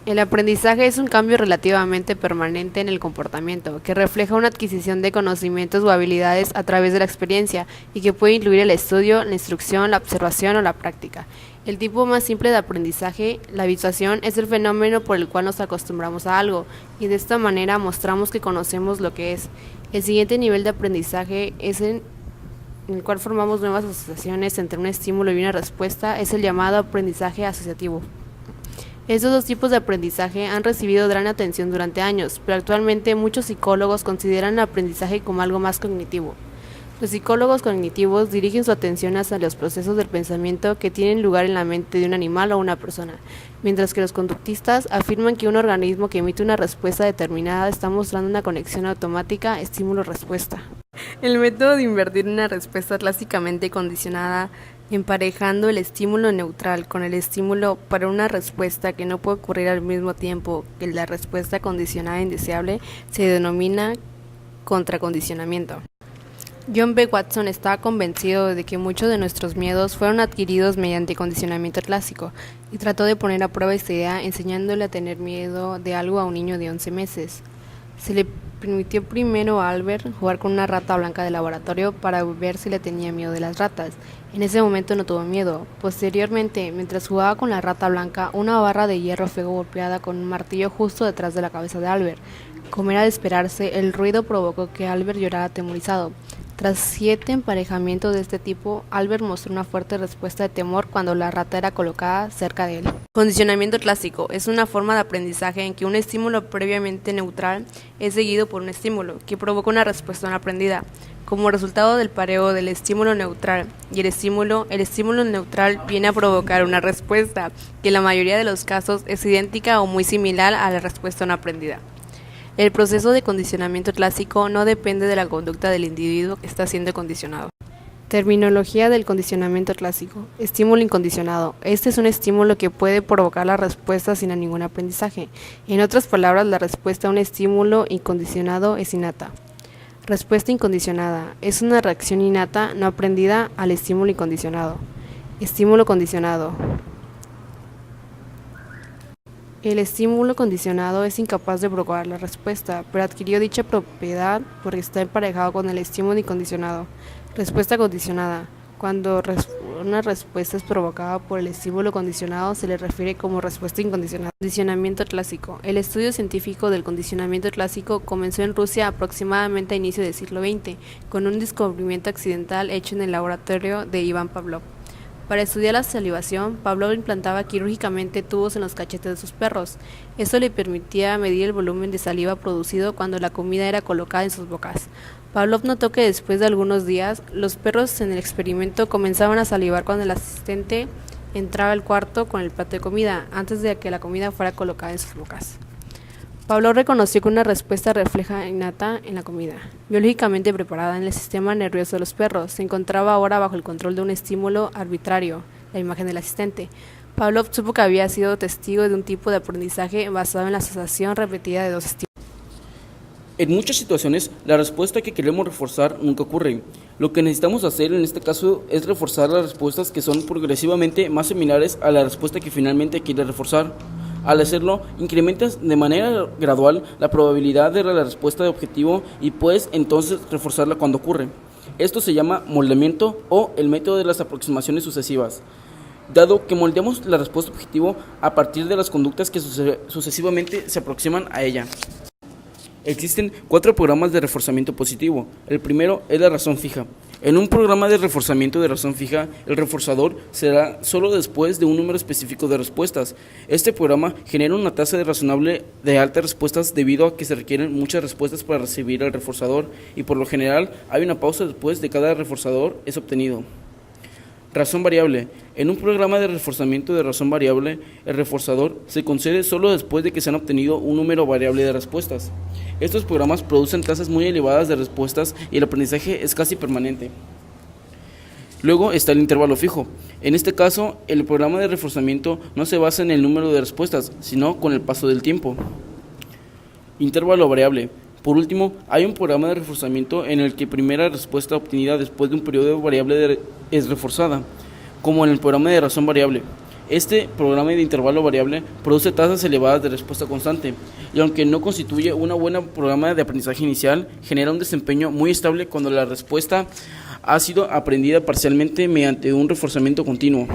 El aprendizaje es un cambio relativamente permanente en el comportamiento, que refleja una adquisición de conocimientos o habilidades a través de la experiencia y que puede incluir el estudio, la instrucción, la observación o la práctica. El tipo más simple de aprendizaje, la habituación, es el fenómeno por el cual nos acostumbramos a algo y de esta manera mostramos que conocemos lo que es. El siguiente nivel de aprendizaje es en el cual formamos nuevas asociaciones entre un estímulo y una respuesta, es el llamado aprendizaje asociativo. Estos dos tipos de aprendizaje han recibido gran atención durante años, pero actualmente muchos psicólogos consideran el aprendizaje como algo más cognitivo. Los psicólogos cognitivos dirigen su atención hacia los procesos del pensamiento que tienen lugar en la mente de un animal o una persona, mientras que los conductistas afirman que un organismo que emite una respuesta determinada está mostrando una conexión automática estímulo-respuesta. El método de invertir una respuesta clásicamente condicionada, emparejando el estímulo neutral con el estímulo para una respuesta que no puede ocurrir al mismo tiempo que la respuesta condicionada indeseable, se denomina contracondicionamiento. John B. Watson estaba convencido de que muchos de nuestros miedos fueron adquiridos mediante condicionamiento clásico y trató de poner a prueba esta idea enseñándole a tener miedo de algo a un niño de 11 meses. Se le permitió primero a Albert jugar con una rata blanca de laboratorio para ver si le tenía miedo de las ratas. En ese momento no tuvo miedo. Posteriormente, mientras jugaba con la rata blanca, una barra de hierro fue golpeada con un martillo justo detrás de la cabeza de Albert. Como era de esperarse, el ruido provocó que Albert llorara atemorizado. Tras 7 emparejamientos de este tipo, Albert mostró una fuerte respuesta de temor cuando la rata era colocada cerca de él. Condicionamiento clásico es una forma de aprendizaje en que un estímulo previamente neutral es seguido por un estímulo que provoca una respuesta no aprendida. Como resultado del pareo del estímulo neutral y el estímulo neutral viene a provocar una respuesta que en la mayoría de los casos es idéntica o muy similar a la respuesta no aprendida. El proceso de condicionamiento clásico no depende de la conducta del individuo que está siendo condicionado. Terminología del condicionamiento clásico. Estímulo incondicionado. Este es un estímulo que puede provocar la respuesta sin ningún aprendizaje. En otras palabras, la respuesta a un estímulo incondicionado es innata. Respuesta incondicionada. Es una reacción innata no aprendida al estímulo incondicionado. Estímulo condicionado. El estímulo condicionado es incapaz de provocar la respuesta, pero adquirió dicha propiedad porque está emparejado con el estímulo incondicionado. Respuesta condicionada. Cuando una respuesta es provocada por el estímulo condicionado, se le refiere como respuesta incondicionada. Condicionamiento clásico. El estudio científico del condicionamiento clásico comenzó en Rusia aproximadamente a inicio del siglo XX, con un descubrimiento accidental hecho en el laboratorio de Iván Pavlov. Para estudiar la salivación, Pavlov implantaba quirúrgicamente tubos en los cachetes de sus perros. Esto le permitía medir el volumen de saliva producido cuando la comida era colocada en sus bocas. Pavlov notó que después de algunos días, los perros en el experimento comenzaban a salivar cuando el asistente entraba al cuarto con el plato de comida, antes de que la comida fuera colocada en sus bocas. Pavlov reconoció que una respuesta refleja innata en la comida, biológicamente preparada en el sistema nervioso de los perros, se encontraba ahora bajo el control de un estímulo arbitrario, la imagen del asistente. Pavlov supo que había sido testigo de un tipo de aprendizaje basado en la asociación repetida de dos estímulos. En muchas situaciones, la respuesta que queremos reforzar nunca ocurre. Lo que necesitamos hacer en este caso es reforzar las respuestas que son progresivamente más similares a la respuesta que finalmente quiere reforzar. Al hacerlo, incrementas de manera gradual la probabilidad de la respuesta de objetivo y puedes entonces reforzarla cuando ocurre. Esto se llama moldeamiento o el método de las aproximaciones sucesivas, dado que moldeamos la respuesta objetivo a partir de las conductas que sucesivamente se aproximan a ella. Existen 4 programas de reforzamiento positivo. El primero es la razón fija. En un programa de reforzamiento de razón fija, el reforzador será solo después de un número específico de respuestas. Este programa genera una tasa razonable de altas respuestas debido a que se requieren muchas respuestas para recibir el reforzador y por lo general hay una pausa después de cada reforzador es obtenido. Razón variable. En un programa de reforzamiento de razón variable, el reforzador se concede solo después de que se han obtenido un número variable de respuestas. Estos programas producen tasas muy elevadas de respuestas y el aprendizaje es casi permanente. Luego está el intervalo fijo. En este caso, el programa de reforzamiento no se basa en el número de respuestas, sino con el paso del tiempo. Intervalo variable. Por último, hay un programa de reforzamiento en el que primera respuesta obtenida después de un periodo variable es reforzada, como en el programa de razón variable. Este programa de intervalo variable produce tasas elevadas de respuesta constante y aunque no constituye una buena programa de aprendizaje inicial, genera un desempeño muy estable cuando la respuesta ha sido aprendida parcialmente mediante un reforzamiento continuo.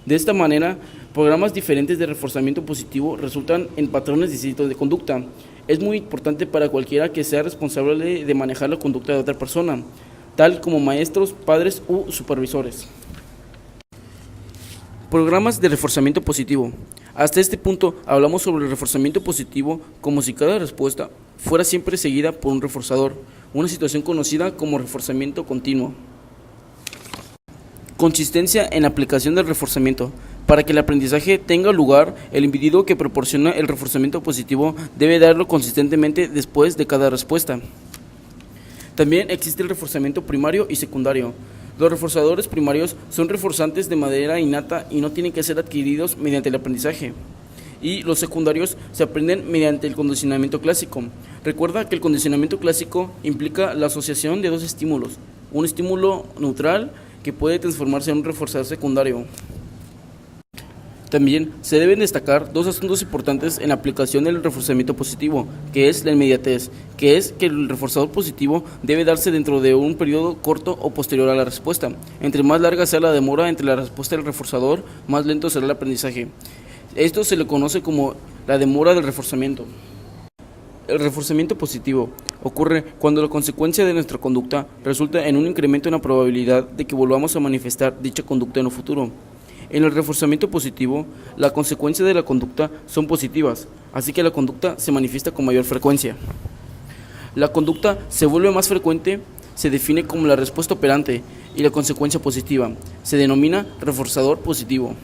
De esta manera, programas diferentes de reforzamiento positivo resultan en patrones distintos de conducta. Es muy importante para cualquiera que sea responsable de manejar la conducta de otra persona, tal como maestros, padres u supervisores. Programas de reforzamiento positivo. Hasta este punto hablamos sobre el reforzamiento positivo como si cada respuesta fuera siempre seguida por un reforzador, una situación conocida como reforzamiento continuo. Consistencia en la aplicación del reforzamiento. Para que el aprendizaje tenga lugar, el individuo que proporciona el reforzamiento positivo debe darlo consistentemente después de cada respuesta. También existe el reforzamiento primario y secundario. Los reforzadores primarios son reforzantes de manera innata y no tienen que ser adquiridos mediante el aprendizaje. Y los secundarios se aprenden mediante el condicionamiento clásico. Recuerda que el condicionamiento clásico implica la asociación de dos estímulos, un estímulo neutral que puede transformarse en un reforzador secundario. También se deben destacar dos asuntos importantes en la aplicación del reforzamiento positivo, que es la inmediatez, que es que el reforzador positivo debe darse dentro de un periodo corto o posterior a la respuesta. Entre más larga sea la demora entre la respuesta del reforzador, más lento será el aprendizaje. Esto se le conoce como la demora del reforzamiento. El reforzamiento positivo ocurre cuando la consecuencia de nuestra conducta resulta en un incremento en la probabilidad de que volvamos a manifestar dicha conducta en el futuro. En el reforzamiento positivo, la consecuencia de la conducta son positivas, así que la conducta se manifiesta con mayor frecuencia. La conducta se vuelve más frecuente, se define como la respuesta operante y la consecuencia positiva. Se denomina reforzador positivo.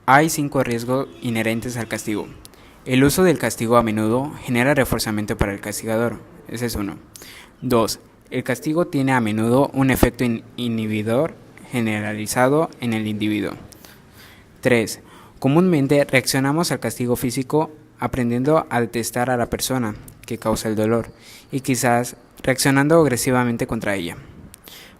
Hay 5 riesgos inherentes al castigo. El uso del castigo a menudo genera reforzamiento para el castigador. Ese es uno. 2. El castigo tiene a menudo un efecto inhibidor generalizado en el individuo. 3. Comúnmente reaccionamos al castigo físico aprendiendo a detestar a la persona que causa el dolor y quizás reaccionando agresivamente contra ella.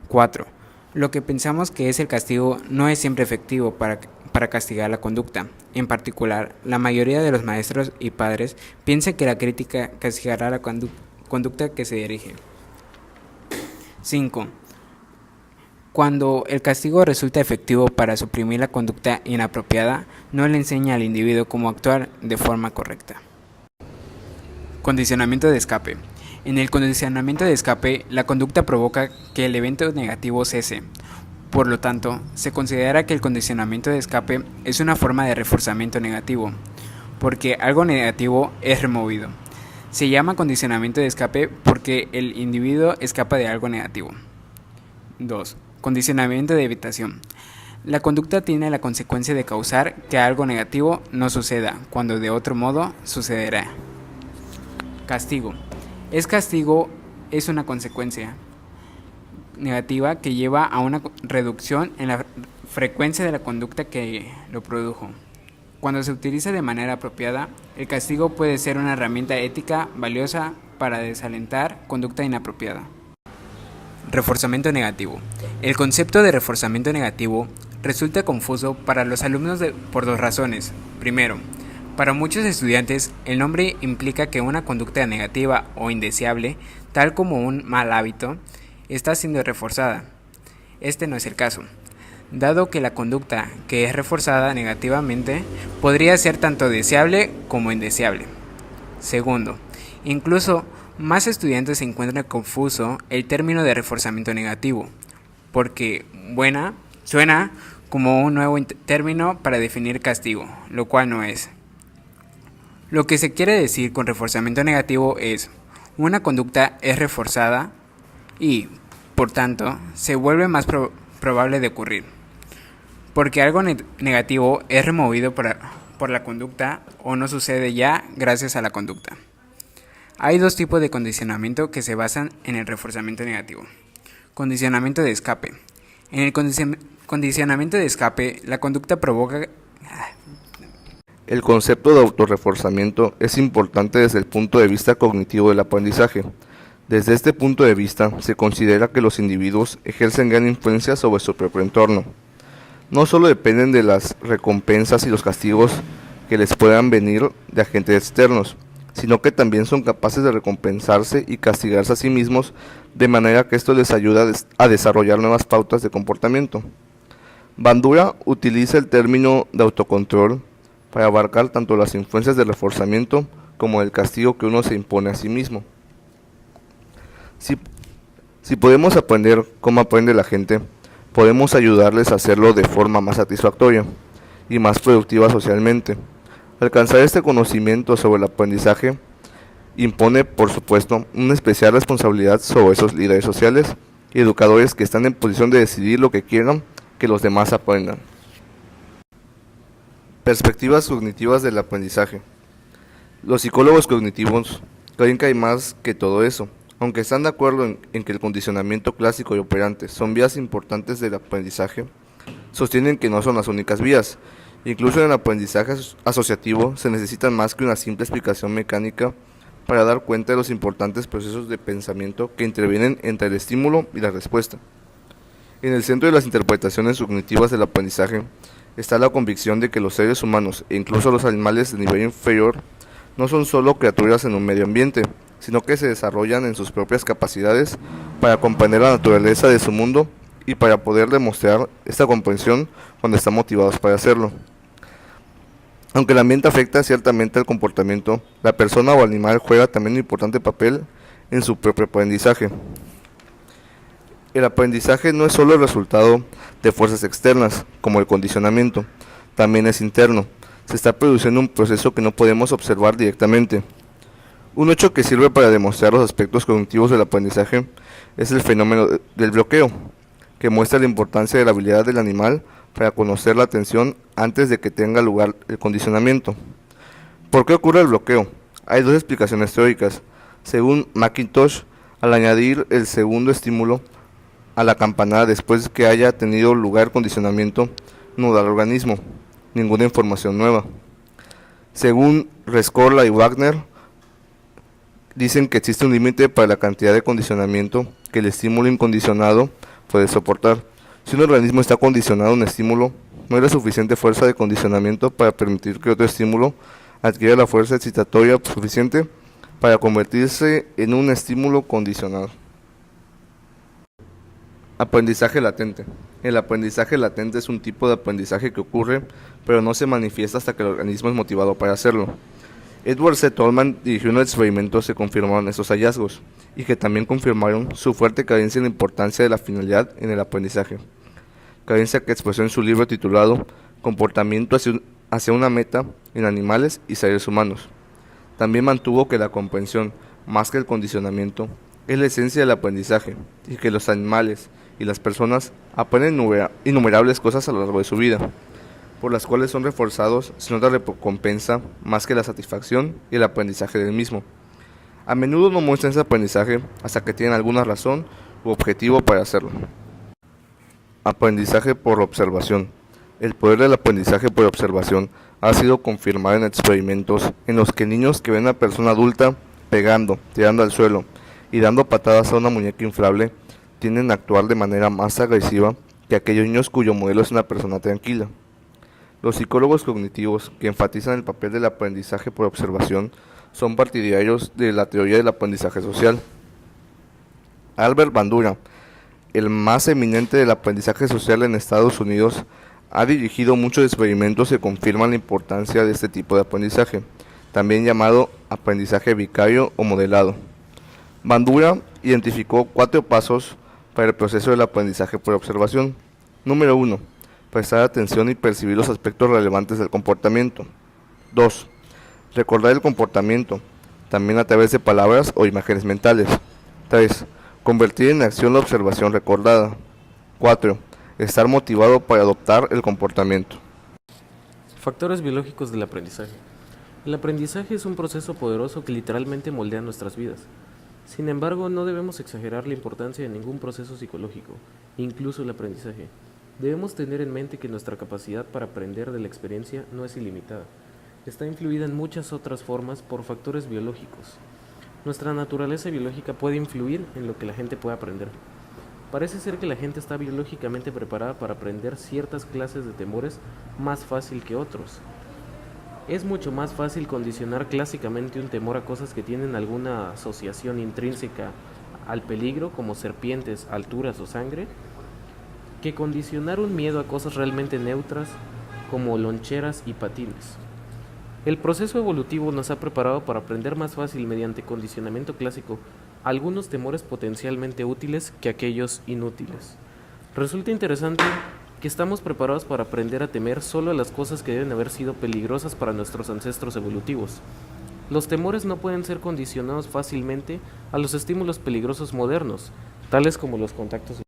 4. Lo que pensamos que es el castigo no es siempre efectivo para castigar la conducta. En particular, la mayoría de los maestros y padres piensan que la crítica castigará la conducta que se dirige. 5. Cuando el castigo resulta efectivo para suprimir la conducta inapropiada, no le enseña al individuo cómo actuar de forma correcta. Condicionamiento de escape. En el condicionamiento de escape, la conducta provoca que el evento negativo cese. Por lo tanto, se considera que el condicionamiento de escape es una forma de reforzamiento negativo, porque algo negativo es removido. Se llama condicionamiento de escape porque el individuo escapa de algo negativo. 2. Condicionamiento de evitación. La conducta tiene la consecuencia de causar que algo negativo no suceda, cuando de otro modo sucederá. Castigo. Castigo es una consecuencia negativa que lleva a una reducción en la frecuencia de la conducta que lo produjo. Cuando se utiliza de manera apropiada, el castigo puede ser una herramienta ética valiosa para desalentar conducta inapropiada. Reforzamiento negativo. El concepto de reforzamiento negativo resulta confuso para los alumnos por dos razones. Primero, para muchos estudiantes, el nombre implica que una conducta negativa o indeseable, tal como un mal hábito, está siendo reforzada. Este no es el caso, dado que la conducta que es reforzada negativamente podría ser tanto deseable como indeseable. Segundo, incluso más estudiantes encuentran confuso el término de reforzamiento negativo, porque buena suena como un nuevo término para definir castigo, lo cual no es. Lo que se quiere decir con reforzamiento negativo es una conducta es reforzada y, por tanto, se vuelve más probable de ocurrir, porque algo negativo es removido por la conducta o no sucede ya gracias a la conducta. Hay dos tipos de condicionamiento que se basan en el reforzamiento negativo. Condicionamiento de escape. En el condicionamiento de escape, la conducta provoca... El concepto de autorreforzamiento es importante desde el punto de vista cognitivo del aprendizaje. Desde este punto de vista, se considera que los individuos ejercen gran influencia sobre su propio entorno. no solo dependen de las recompensas y los castigos que les puedan venir de agentes externos, sino que también son capaces de recompensarse y castigarse a sí mismos, de manera que esto les ayuda a desarrollar nuevas pautas de comportamiento. Bandura utiliza el término de autocontrol para abarcar tanto las influencias del reforzamiento como el castigo que uno se impone a sí mismo. Si podemos aprender cómo aprende la gente, podemos ayudarles a hacerlo de forma más satisfactoria y más productiva socialmente. Alcanzar este conocimiento sobre el aprendizaje impone, por supuesto, una especial responsabilidad sobre esos líderes sociales y educadores que están en posición de decidir lo que quieran que los demás aprendan. Perspectivas cognitivas del aprendizaje. Los psicólogos cognitivos creen que hay más que todo eso. Aunque están de acuerdo en que el condicionamiento clásico y operante son vías importantes del aprendizaje, sostienen que no son las únicas vías. Incluso en el aprendizaje asociativo se necesita más que una simple explicación mecánica para dar cuenta de los importantes procesos de pensamiento que intervienen entre el estímulo y la respuesta. En el centro de las interpretaciones cognitivas del aprendizaje está la convicción de que los seres humanos e incluso los animales de nivel inferior no son solo criaturas en un medio ambiente, sino que se desarrollan en sus propias capacidades para comprender la naturaleza de su mundo y para poder demostrar esta comprensión cuando están motivados para hacerlo. Aunque el ambiente afecta ciertamente al comportamiento, la persona o animal juega también un importante papel en su propio aprendizaje. El aprendizaje no es solo el resultado de fuerzas externas, como el condicionamiento, también es interno. Se está produciendo un proceso que no podemos observar directamente. Un hecho que sirve para demostrar los aspectos cognitivos del aprendizaje es el fenómeno del bloqueo, que muestra la importancia de la habilidad del animal para conocer la atención antes de que tenga lugar el condicionamiento. ¿Por qué ocurre el bloqueo? Hay dos explicaciones teóricas. Según McIntosh, al añadir el segundo estímulo a la campanada después que haya tenido lugar el condicionamiento, no da al organismo ninguna información nueva. Según Rescorla y Wagner, dicen que existe un límite para la cantidad de condicionamiento que el estímulo incondicionado puede soportar. Si un organismo está condicionado a un estímulo, no hay la suficiente fuerza de condicionamiento para permitir que otro estímulo adquiera la fuerza excitatoria suficiente para convertirse en un estímulo condicionado. Aprendizaje latente. El aprendizaje latente es un tipo de aprendizaje que ocurre, pero no se manifiesta hasta que el organismo es motivado para hacerlo. Edward C. Tolman dirigió unos experimentos que confirmaron estos hallazgos y que también confirmaron su fuerte carencia en la importancia de la finalidad en el aprendizaje. Carencia que expresó en su libro titulado Comportamiento hacia una meta en animales y seres humanos. También mantuvo que la comprensión, más que el condicionamiento, es la esencia del aprendizaje y que los animales y las personas aprenden innumerables cosas a lo largo de su vida, por las cuales son reforzados sin otra recompensa más que la satisfacción y el aprendizaje del mismo. A menudo no muestran ese aprendizaje hasta que tienen alguna razón u objetivo para hacerlo. Aprendizaje por observación. El poder del aprendizaje por observación ha sido confirmado en experimentos en los que niños que ven a una persona adulta pegando, tirando al suelo y dando patadas a una muñeca inflable tienden a actuar de manera más agresiva que aquellos niños cuyo modelo es una persona tranquila. Los psicólogos cognitivos que enfatizan el papel del aprendizaje por observación son partidarios de la teoría del aprendizaje social. Albert Bandura, el más eminente del aprendizaje social en Estados Unidos, ha dirigido muchos experimentos que confirman la importancia de este tipo de aprendizaje, también llamado aprendizaje vicario o modelado. Bandura identificó 4 pasos para el proceso del aprendizaje por observación. Número 1. Prestar atención y percibir los aspectos relevantes del comportamiento. 2. Recordar el comportamiento, también a través de palabras o imágenes mentales. 3. Convertir en acción la observación recordada. 4. Estar motivado para adoptar el comportamiento. Factores biológicos del aprendizaje. El aprendizaje es un proceso poderoso que literalmente moldea nuestras vidas. Sin embargo, no debemos exagerar la importancia de ningún proceso psicológico, incluso el aprendizaje. Debemos tener en mente que nuestra capacidad para aprender de la experiencia no es ilimitada. Está influida en muchas otras formas por factores biológicos. Nuestra naturaleza biológica puede influir en lo que la gente puede aprender. Parece ser que la gente está biológicamente preparada para aprender ciertas clases de temores más fácil que otros. Es mucho más fácil condicionar clásicamente un temor a cosas que tienen alguna asociación intrínseca al peligro, como serpientes, alturas o sangre, que condicionar un miedo a cosas realmente neutras, como loncheras y patines. El proceso evolutivo nos ha preparado para aprender más fácil mediante condicionamiento clásico algunos temores potencialmente útiles que aquellos inútiles. Resulta interesante que estamos preparados para aprender a temer solo a las cosas que deben haber sido peligrosas para nuestros ancestros evolutivos. Los temores no pueden ser condicionados fácilmente a los estímulos peligrosos modernos, tales como los contactos.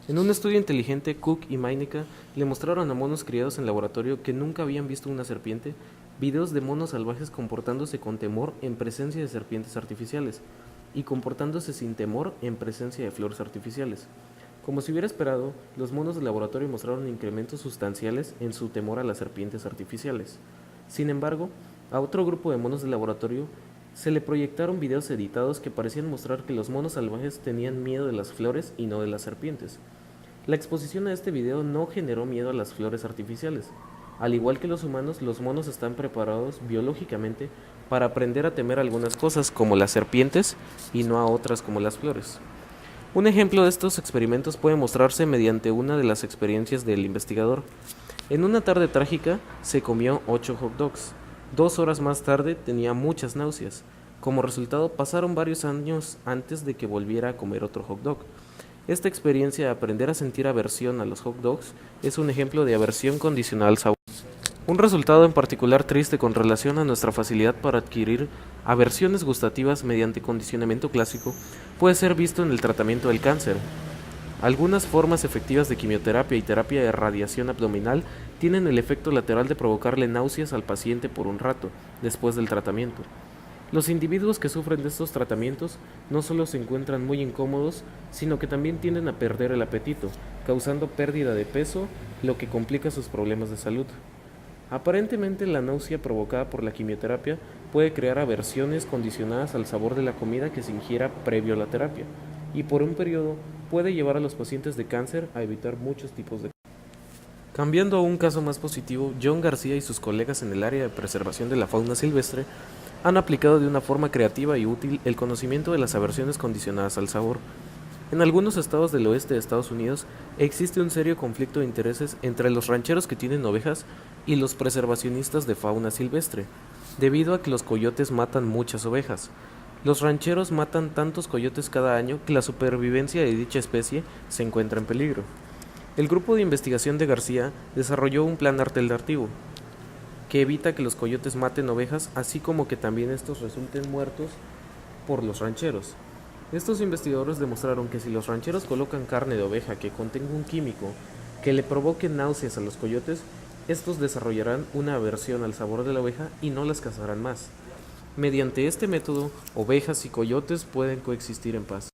En un estudio inteligente, Cook y Meinecke le mostraron a monos criados en laboratorio que nunca habían visto una serpiente, videos de monos salvajes comportándose con temor en presencia de serpientes artificiales y comportándose sin temor en presencia de flores artificiales. Como se hubiera esperado, los monos de laboratorio mostraron incrementos sustanciales en su temor a las serpientes artificiales. Sin embargo, a otro grupo de monos de laboratorio se le proyectaron videos editados que parecían mostrar que los monos salvajes tenían miedo de las flores y no de las serpientes. La exposición a este video no generó miedo a las flores artificiales. Al igual que los humanos, los monos están preparados biológicamente para aprender a temer algunas cosas como las serpientes y no a otras como las flores. Un ejemplo de estos experimentos puede mostrarse mediante una de las experiencias del investigador. En una tarde trágica se comió 8 hot dogs. 2 horas más tarde tenía muchas náuseas. Como resultado, pasaron varios años antes de que volviera a comer otro hot dog. Esta experiencia de aprender a sentir aversión a los hot dogs es un ejemplo de aversión condicional al sabor. Un resultado en particular triste con relación a nuestra facilidad para adquirir aversiones gustativas mediante condicionamiento clásico puede ser visto en el tratamiento del cáncer. Algunas formas efectivas de quimioterapia y terapia de radiación abdominal tienen el efecto lateral de provocarle náuseas al paciente por un rato después del tratamiento. Los individuos que sufren de estos tratamientos no solo se encuentran muy incómodos, sino que también tienden a perder el apetito, causando pérdida de peso, lo que complica sus problemas de salud. Aparentemente, la náusea provocada por la quimioterapia puede crear aversiones condicionadas al sabor de la comida que se ingiera previo a la terapia, y por un periodo puede llevar a los pacientes de cáncer a evitar muchos tipos de. Cambiando a un caso más positivo, John García y sus colegas en el área de preservación de la fauna silvestre han aplicado de una forma creativa y útil el conocimiento de las aversiones condicionadas al sabor. En algunos estados del oeste de Estados Unidos existe un serio conflicto de intereses entre los rancheros que tienen ovejas y los preservacionistas de fauna silvestre, debido a que los coyotes matan muchas ovejas. Los rancheros matan tantos coyotes cada año que la supervivencia de dicha especie se encuentra en peligro. El grupo de investigación de García desarrolló un plan alternativo que evita que los coyotes maten ovejas, así como que también estos resulten muertos por los rancheros. Estos investigadores demostraron que si los rancheros colocan carne de oveja que contenga un químico que le provoque náuseas a los coyotes, estos desarrollarán una aversión al sabor de la oveja y no las cazarán más. Mediante este método, ovejas y coyotes pueden coexistir en paz.